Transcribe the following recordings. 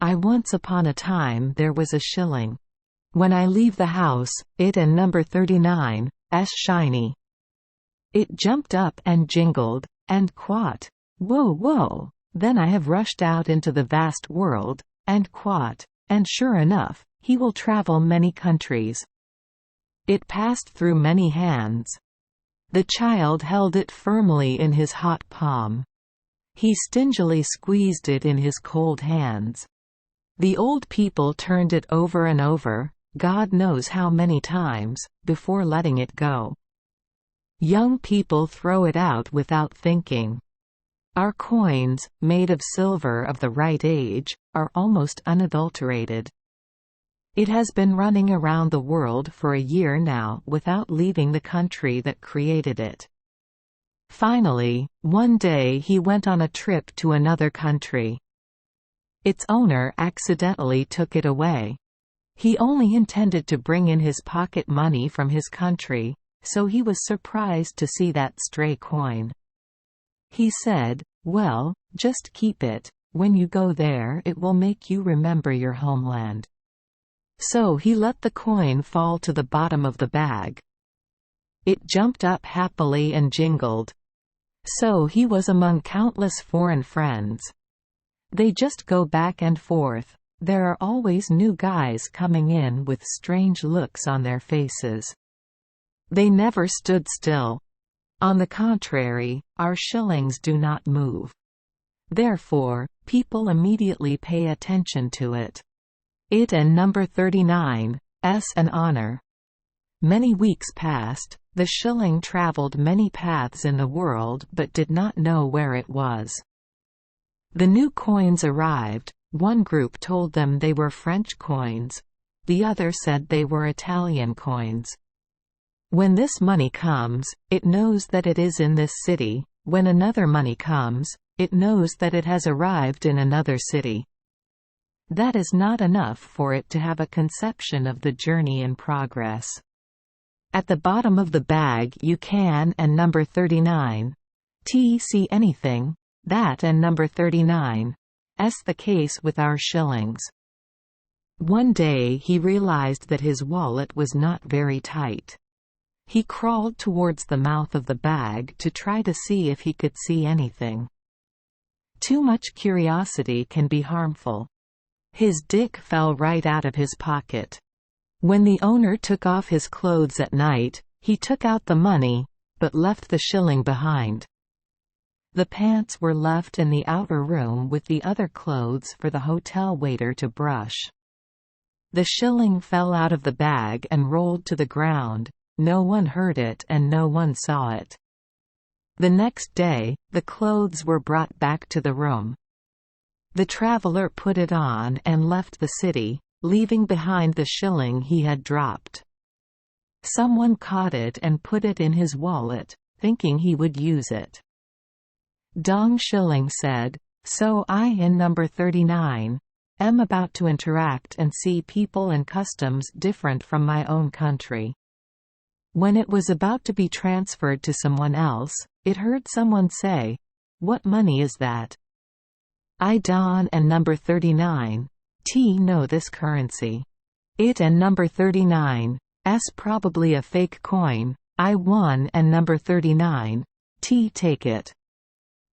I once upon a time there was a shilling. When I leave the house, it and number 39, shiny. It jumped up and jingled, and quat. Whoa, whoa! Then I have rushed out into the vast world, and quat. And sure enough, he will travel many countries. It passed through many hands. The child held it firmly in his hot palm. He stingily squeezed it in his cold hands. The old people turned it over and over, God knows how many times, before letting it go. Young people throw it out without thinking. Our coins, made of silver of the right age, are almost unadulterated. It has been running around the world for a year now without leaving the country that created it. Finally, one day he went on a trip to another country. Its owner accidentally took it away. He only intended to bring in his pocket money from his country, so he was surprised to see that stray coin. He said, "Well, just keep it. When you go there it will make you remember your homeland." So he let the coin fall to the bottom of the bag. It jumped up happily and jingled. So he was among countless foreign friends. They just go back and forth. There are always new guys coming in with strange looks on their faces. They never stood still. On the contrary, our shillings do not move. Therefore, people immediately pay attention to it. It and number 39, an honor. Many weeks passed, the shilling traveled many paths in the world but did not know where it was. The new coins arrived. One group told them they were French coins. The other said they were Italian coins. When this money comes, it knows that it is in this city. When another money comes, it knows that it has arrived in another city. That is not enough for it to have a conception of the journey in progress. At the bottom of the bag you can and number 39 see anything, that and number 39 the case with our shillings. One day he realized that his wallet was not very tight. He crawled towards the mouth of the bag to try to see if he could see anything. Too much curiosity can be harmful. His dick fell right out of his pocket. When the owner took off his clothes at night, he took out the money, but left the shilling behind. The pants were left in the outer room with the other clothes for the hotel waiter to brush. The shilling fell out of the bag and rolled to the ground. No one heard it and no one saw it. The next day, the clothes were brought back to the room. The traveler put it on and left the city, leaving behind the shilling he had dropped. Someone caught it and put it in his wallet, thinking he would use it. Dong Shilling said, "So I in number 39 am about to interact and see people and customs different from my own country." When it was about to be transferred to someone else, it heard someone say, "What money is that?" I Don and number 39 know this currency. It and number 39 probably a fake coin. I won and number 39 take it.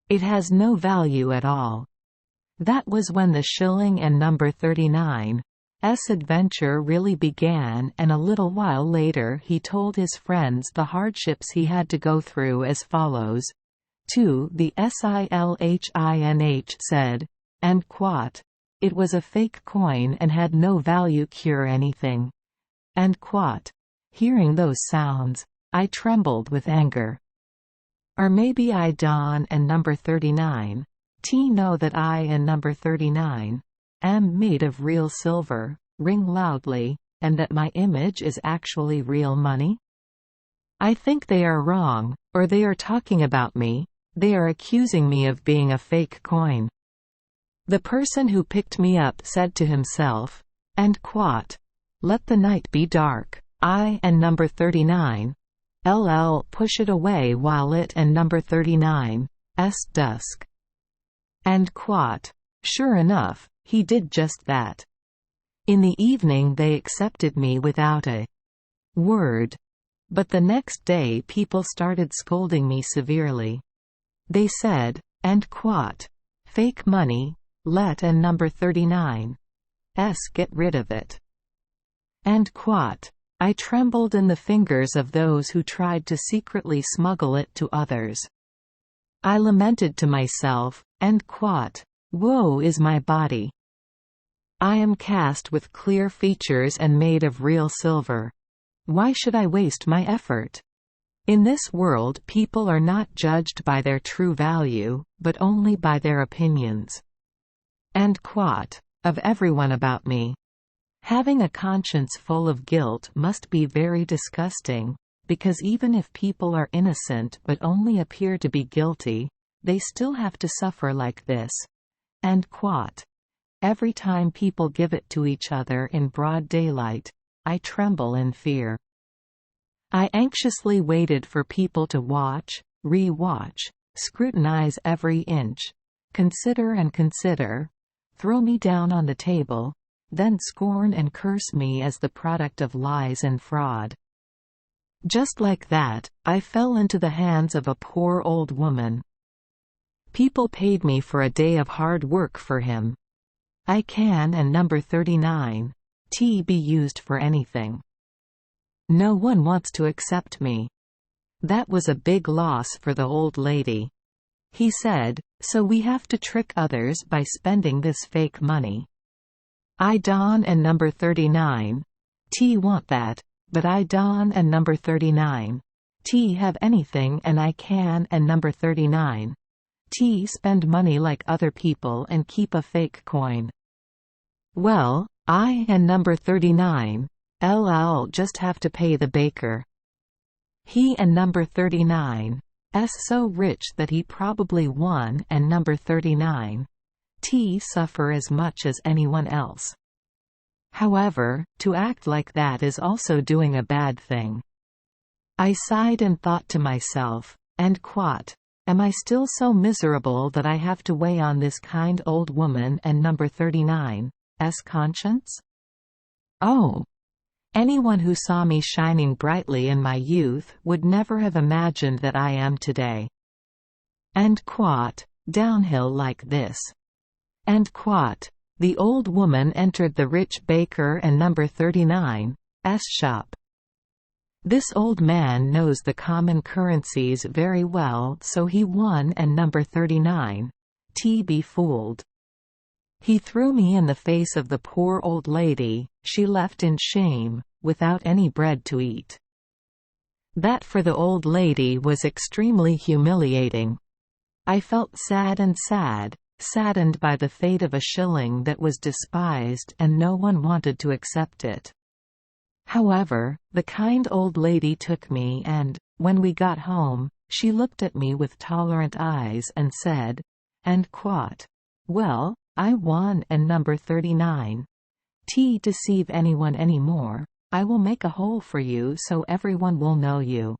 It has no value at all. That was when the shilling and number 39's adventure really began, and a little while later he told his friends the hardships he had to go through as follows. 2. The Silhinch said, and quat. It was a fake coin and had no value cure anything. And quat. Hearing those sounds, I trembled with anger. Or maybe I Don and number 39 know that I and number 39 am made of real silver, ring loudly, and that my image is actually real money? I think they are wrong, or they are talking about me. They are accusing me of being a fake coin. The person who picked me up said to himself, and quat. Let the night be dark. I and number 39 push it away while it and number 39's dusk. And quat. Sure enough, He did just that. In the evening they accepted me without a word. But the next day people started scolding me severely. They said, "And quat. Fake money, let and number 39. Get rid of it." And quat. I trembled in the fingers of those who tried to secretly smuggle it to others. I lamented to myself, and quat. Woe is my body. I am cast with clear features and made of real silver. Why should I waste my effort? In this world people are not judged by their true value, but only by their opinions. And quat. Of everyone about me. Having a conscience full of guilt must be very disgusting, because even if people are innocent but only appear to be guilty, they still have to suffer like this. And quat. Every time people give it to each other in broad daylight, I tremble in fear. I anxiously waited for people to watch, re-watch, scrutinize every inch, consider and consider, throw me down on the table, then scorn and curse me as the product of lies and fraud. Just like that, I fell into the hands of a poor old woman. People paid me for a day of hard work for him. I can and number 39. Be used for anything. No one wants to accept me. That was a big loss for the old lady. He said, so we have to trick others by spending this fake money. I don and number 39. Want that, but I don and number 39. Have anything and I can and number 39. Spend money like other people and keep a fake coin. Well, I and number 39. I'll just have to pay the baker. He and number 39. So rich that he probably won and number 39. Suffer as much as anyone else. However, to act like that is also doing a bad thing. I sighed and thought to myself, and quat. Am I still so miserable that I have to weigh on this kind old woman and number 39's conscience? Oh! Anyone who saw me shining brightly in my youth would never have imagined that I am today. And quat. Downhill like this. And quat. The old woman entered the rich baker and number 39's shop. This old man knows the common currencies very well, so he won and number 39. Be fooled. He threw me in the face of the poor old lady. She left in shame, without any bread to eat. That for the old lady was extremely humiliating. I felt sad and saddened by the fate of a shilling that was despised and no one wanted to accept it. However, the kind old lady took me and, when we got home, she looked at me with tolerant eyes and said, and quat. Well, I won and number 39. Deceive anyone anymore. I will make a hole for you so everyone will know you.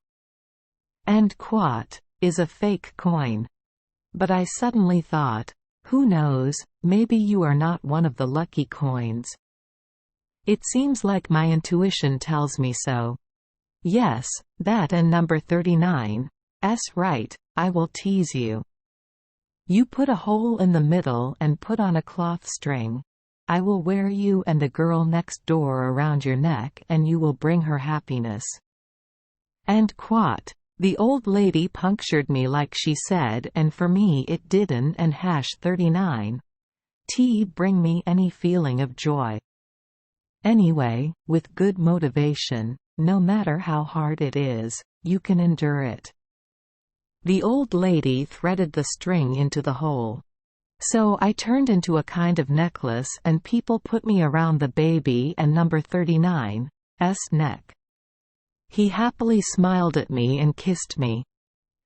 And quat. Is a fake coin. But I suddenly thought, who knows, maybe you are not one of the lucky coins. It seems like my intuition tells me so. Yes, that and number 39's right, I will tease you. You put a hole in the middle and put on a cloth string. I will wear you and the girl next door around your neck and you will bring her happiness. And quat. The old lady punctured me like she said and for me it didn't and #39. Bring me any feeling of joy. Anyway, with good motivation, no matter how hard it is, you can endure it. The old lady threaded the string into the hole. So I turned into a kind of necklace and people put me around the baby and number 39's neck. He happily smiled at me and kissed me.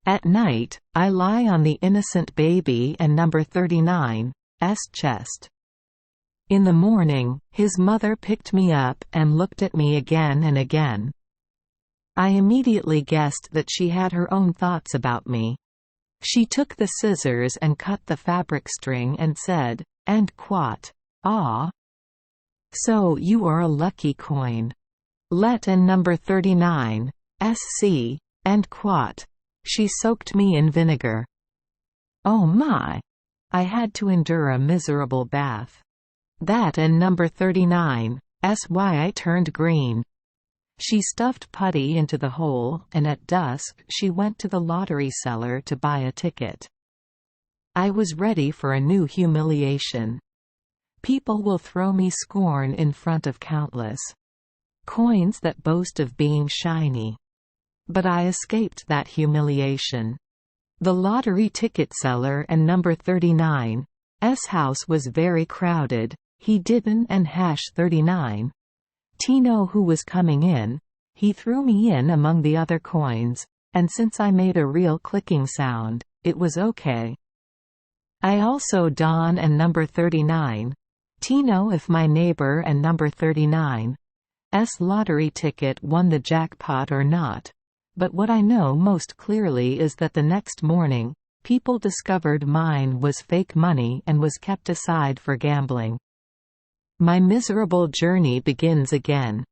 At night, I lie on the innocent baby and number 39's chest. In the morning, his mother picked me up and looked at me again and again. I immediately guessed that she had her own thoughts about me. She took the scissors and cut the fabric string and said, and quat. Ah. So you are a lucky coin. Let and number 39, SC, and quat. She soaked me in vinegar. Oh my! I had to endure a miserable bath. That and number 39, SY turned green. She stuffed putty into the hole, and at dusk she went to the lottery seller to buy a ticket. I was ready for a new humiliation. People will throw me scorn in front of countless coins that boast of being shiny. But I escaped that humiliation. The lottery ticket seller and number 39's house was very crowded. He didn't and #39 Tino who was coming in. He threw me in among the other coins, and since I made a real clicking sound, it was okay. I also Don and number 39 Tino if my neighbor and number 39's lottery ticket won the jackpot or not. But what I know most clearly is that the next morning, people discovered mine was fake money and was kept aside for gambling. My miserable journey begins again.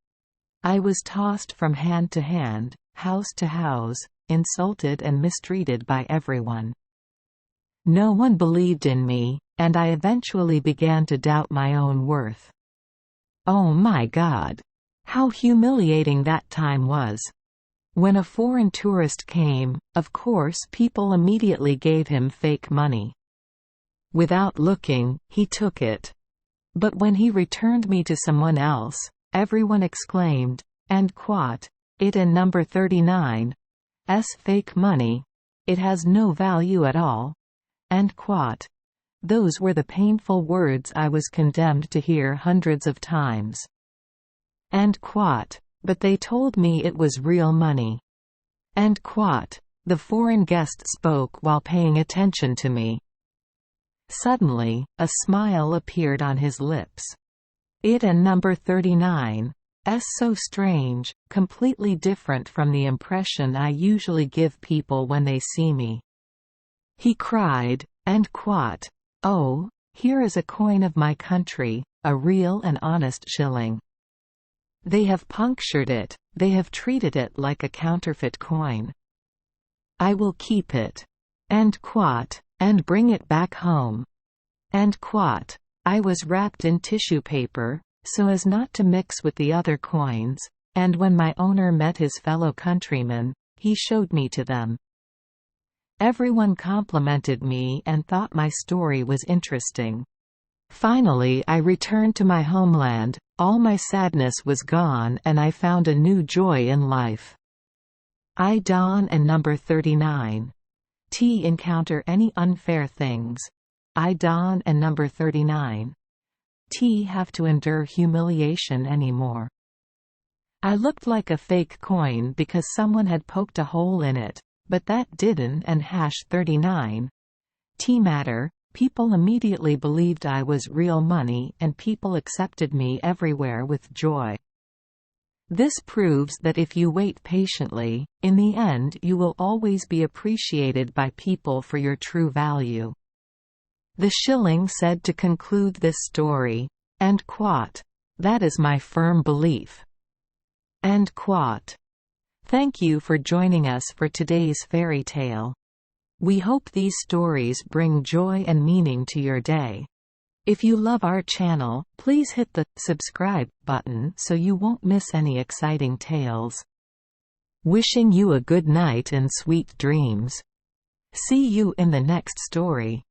I was tossed from hand to hand, house to house, insulted and mistreated by everyone. No one believed in me, and I eventually began to doubt my own worth. Oh my God! How humiliating that time was. When a foreign tourist came, of course people immediately gave him fake money. Without looking, he took it. But when he returned me to someone else, everyone exclaimed, and quat, it and number 39's fake money. It has no value at all. And quat. Those were the painful words I was condemned to hear hundreds of times. And quat. But they told me it was real money. And quat. The foreign guest spoke while paying attention to me. Suddenly, a smile appeared on his lips. It and number 39's so strange, completely different from the impression I usually give people when they see me. He cried, and quat. Oh, here is a coin of my country, a real and honest shilling. They have punctured it, they have treated it like a counterfeit coin. I will keep it. And quat, and bring it back home. And quat. I was wrapped in tissue paper, so as not to mix with the other coins, and when my owner met his fellow countrymen, he showed me to them. Everyone complimented me and thought my story was interesting. Finally I returned to my homeland, all my sadness was gone and I found a new joy in life. I Don and number 39's encounter any unfair things. I Don and number 39's have to endure humiliation anymore. I looked like a fake coin because someone had poked a hole in it, but that didn't and #39 matter. People immediately believed I was real money and people accepted me everywhere with joy. This proves that if you wait patiently, in the end you will always be appreciated by people for your true value. The shilling said to conclude this story, and quat. That is my firm belief. And quat. Thank you for joining us for today's fairy tale. We hope these stories bring joy and meaning to your day. If you love our channel, please hit the subscribe button so you won't miss any exciting tales. Wishing you a good night and sweet dreams. See you in the next story.